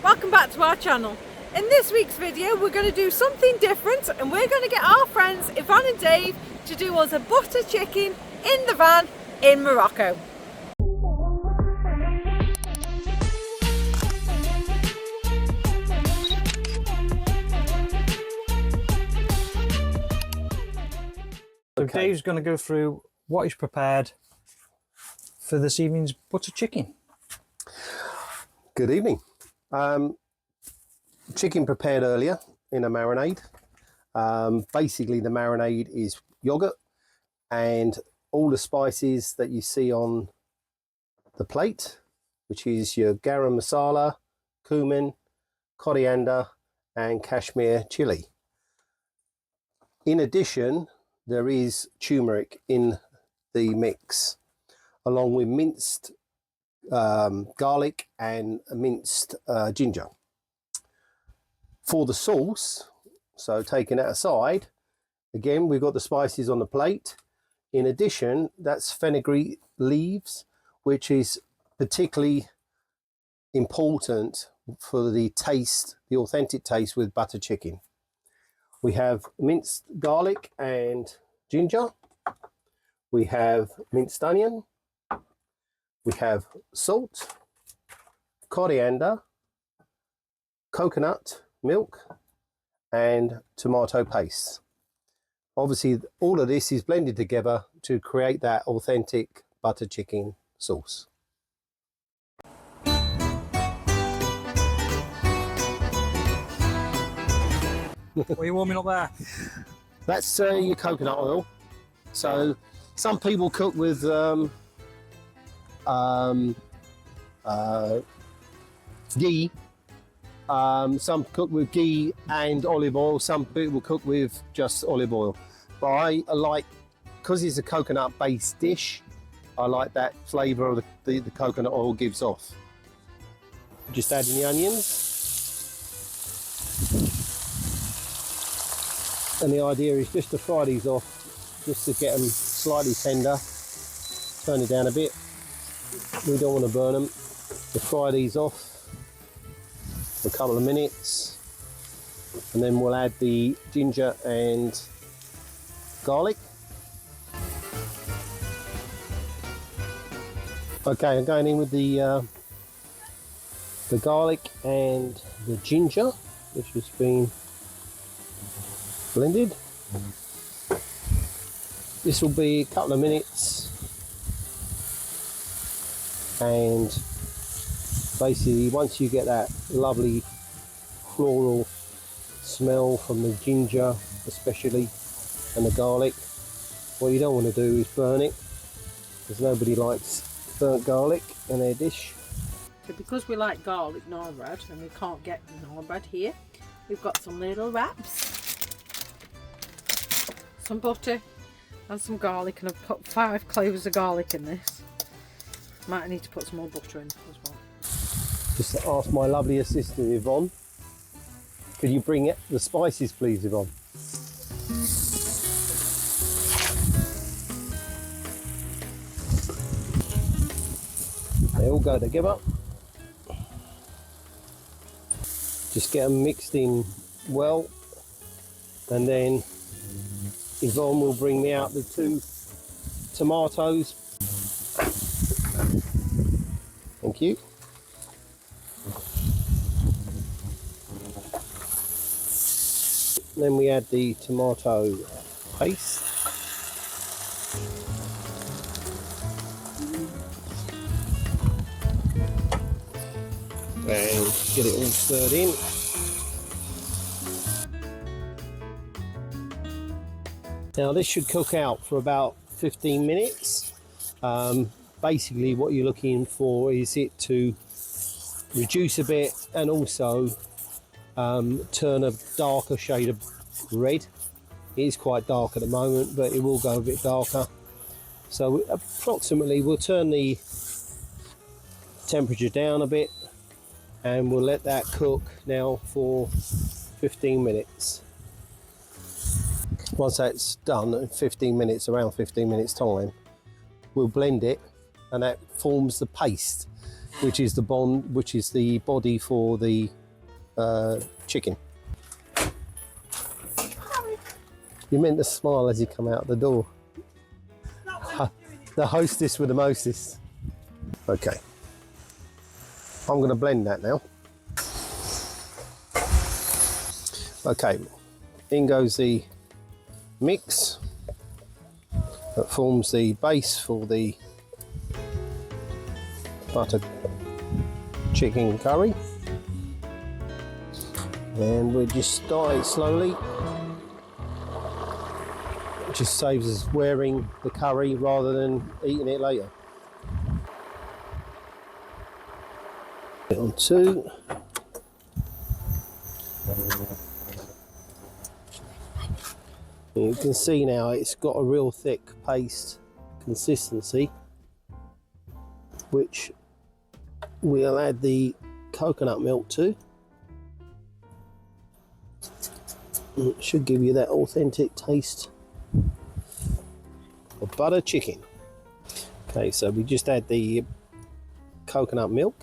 welcome back to our channel. In this week's video we're going to do something different and we're going to get our friends Yvonne and Dave to do us a butter chicken in the van in Morocco. So Dave's going to go through what he's prepared for this evening's butter chicken. Good evening. Chicken prepared earlier in a marinade. Basically the marinade is yogurt and all the spices that you see on the plate, which is your garam masala, cumin, coriander and Kashmir chili. In addition, there is turmeric in the mix, along with minced garlic and minced ginger. For the sauce, so taking that aside, again we've got the spices on the plate. In addition, that's fenugreek leaves, which is particularly important for the taste, the authentic taste with butter chicken. We have minced garlic and ginger. We have minced onion. We have salt, coriander, coconut milk, and tomato paste. Obviously, all of this is blended together to create that authentic butter chicken sauce. What are you warming up there? That's your coconut oil. So some people cook with ghee. Some cook with ghee and olive oil. Some people cook with just olive oil. But I like, because it's a coconut based dish, I like that flavour of the coconut oil gives off. Just adding the onions. And the idea is just to fry these off, just to get them slightly tender. Turn it down a bit. We don't want to burn them. To fry these off for a couple of minutes, and then we'll add the ginger and garlic. Okay, I'm going in with the garlic and the ginger, which has been blended. This will be a couple of minutes, and basically once you get that lovely floral smell from the ginger especially and the garlic, what you don't want to do is burn it, because nobody likes burnt garlic in their dish. So because we like garlic naan bread and we can't get naan bread here, we've got some little wraps, some butter and some garlic, and I've put 5 cloves of garlic in this. Might need to put some more butter in as well. Just ask my lovely assistant Yvonne, could you bring the spices please, Yvonne? They all go together. Just get them mixed in well, and then Yvonne will bring me out the 2 tomatoes. Thank you. Then we add the tomato paste. And get it all stirred in. Now this should cook out for about 15 minutes. Basically what you're looking for is it to reduce a bit and also turn a darker shade of red. It is quite dark at the moment, but it will go a bit darker. So approximately we'll turn the temperature down a bit and we'll let that cook now for 15 minutes. Once that's done in 15 minutes, around 15 minutes time, we'll blend it, and that forms the paste. which is the body for the chicken. You meant to smile as you come out the door. The hostess with the mostest. Okay, I'm going to blend that now. Okay, in goes the mix that forms the base for the butter chicken curry, and we just start it slowly. It just saves us wearing the curry rather than eating it later. Put it on 2. You can see now it's got a real thick paste consistency, which we'll add the coconut milk to. It should give you that authentic taste of butter chicken. Okay, so we just add the coconut milk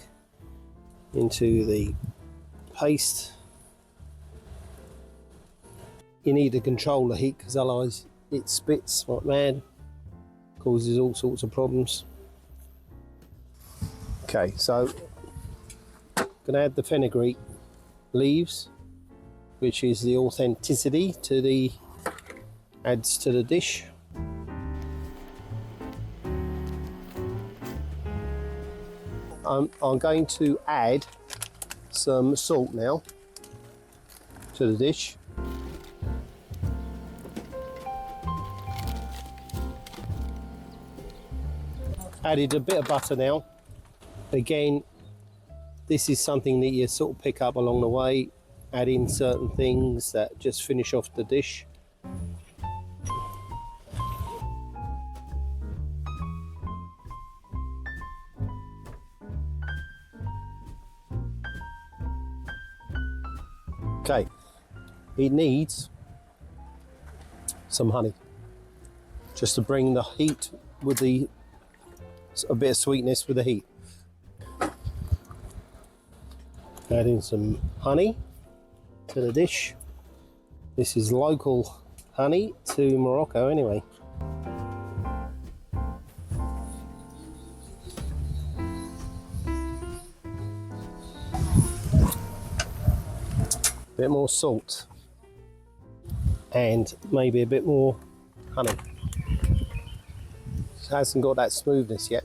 into the paste. You need to control the heat because otherwise it spits like mad, causes all sorts of problems. Okay, so I'm going to add the fenugreek leaves, which is the authenticity to the adds to the dish. I'm going to add some salt now to the dish. Added a bit of butter now. Again, this is something that you sort of pick up along the way, add in certain things that just finish off the dish. Okay, it needs some honey, just to bring the heat with a bit of sweetness with the heat. Add in some honey to the dish. This is local honey to Morocco anyway. Bit more salt and maybe a bit more honey. It hasn't got that smoothness yet.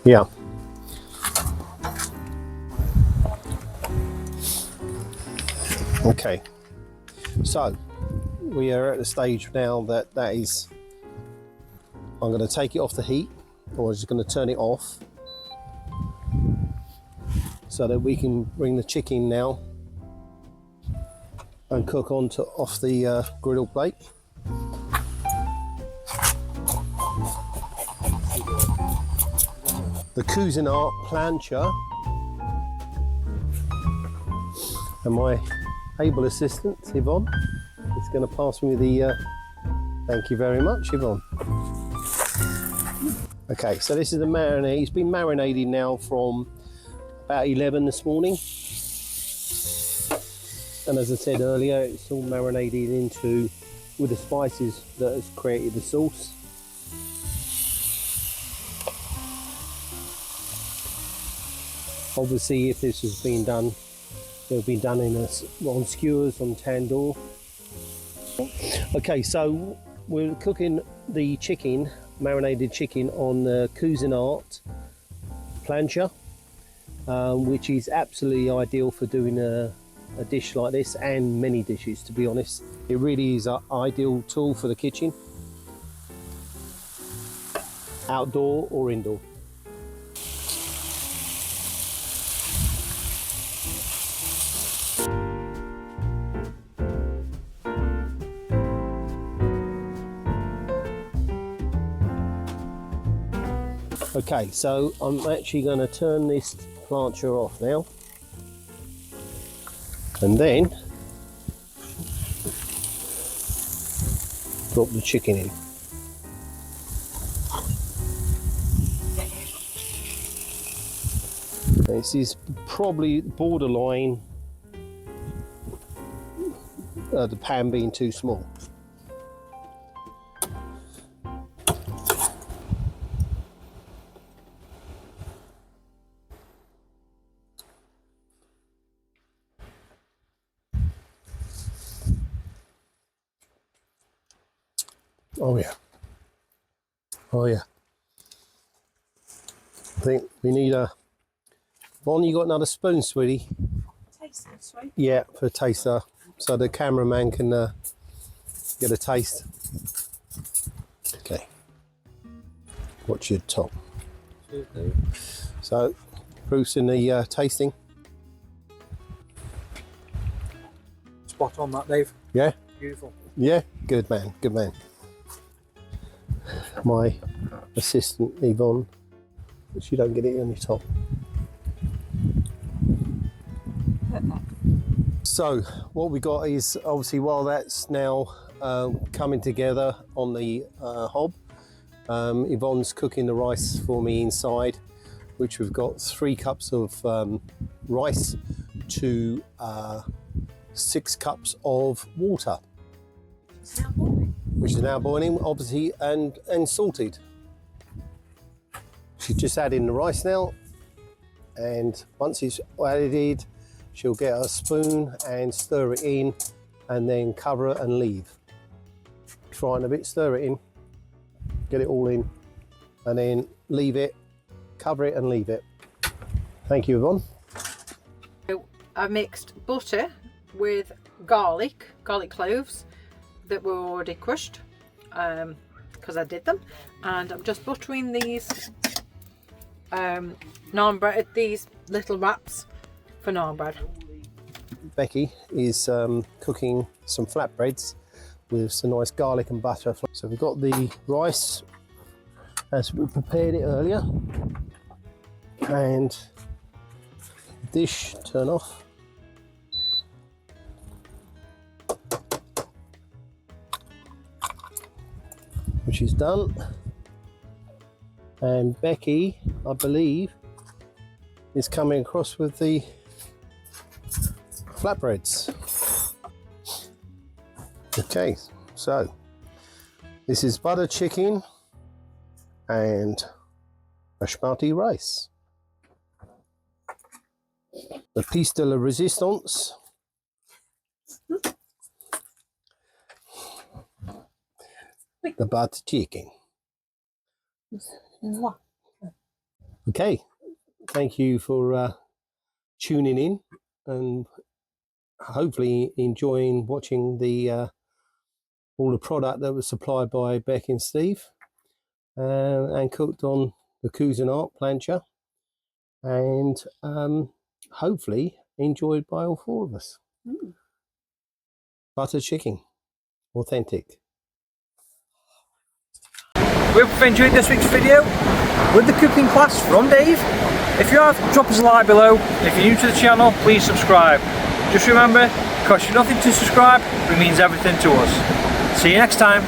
Yeah. Okay, so we are at the stage now that is, I'm going to take it off the heat, or I'm just going to turn it off so that we can bring the chicken now and cook off the griddle plate. The Cuisinart Plancha, and my able assistant Yvonne is going to pass me the thank you very much, Yvonne. Okay, so this is the marinade. It's been marinating now from about 11 this morning, and as I said earlier, it's all marinated into with the spices that has created the sauce. Obviously, if this has been done, it'll be done on skewers, on tandoor. Okay, so we're cooking the chicken, marinated chicken, on the Cuisinart Plancha, which is absolutely ideal for doing a dish like this, and many dishes, to be honest. It really is an ideal tool for the kitchen, outdoor or indoor. Okay, so I'm actually going to turn this plancha off now, and then drop the chicken in. This is probably borderline the pan being too small. Oh yeah. Oh yeah. I think we need a... Yvonne, you got another spoon, sweetie? Taste it, sweet. Yeah, for a taster, so the cameraman can get a taste. Okay. Watch your top. So, Bruce in the tasting. Spot on that, Dave. Yeah? Beautiful. Yeah? Good man, good man. My assistant, Yvonne, but you don't get it on your top. So what we got is, obviously, while that's now coming together on the hob, Yvonne's cooking the rice for me inside, which we've got 3 cups of rice to 6 cups of water, which is now boiling, obviously, and salted. She's just adding the rice now, and once it's added, she'll get a spoon and stir it in, and then cover it and leave. Try it a bit, stir it in, get it all in, and then leave it, cover it and leave it. Thank you, Yvonne. I mixed butter with garlic cloves that were already crushed, because I did them, and I'm just buttering these naan bread, these little wraps for naan bread. Becky is cooking some flatbreads with some nice garlic and butter. So we've got the rice as we prepared it earlier, and dish, turn off. Which is done. And Becky, I believe, is coming across with the flatbreads. Okay, so this is butter chicken and basmati rice. The piece de la resistance. The butter chicken. Okay, thank you for tuning in, and hopefully enjoying watching the all the product that was supplied by Beck and Steve, and cooked on the Cuisinart Plancha, and hopefully enjoyed by all 4 of us. Butter chicken, authentic. We hope you've enjoyed this week's video with the cooking class from Dave. If you have, drop us a like below. If you're new to the channel, please subscribe. Just remember, it costs you nothing to subscribe, but it means everything to us. See you next time.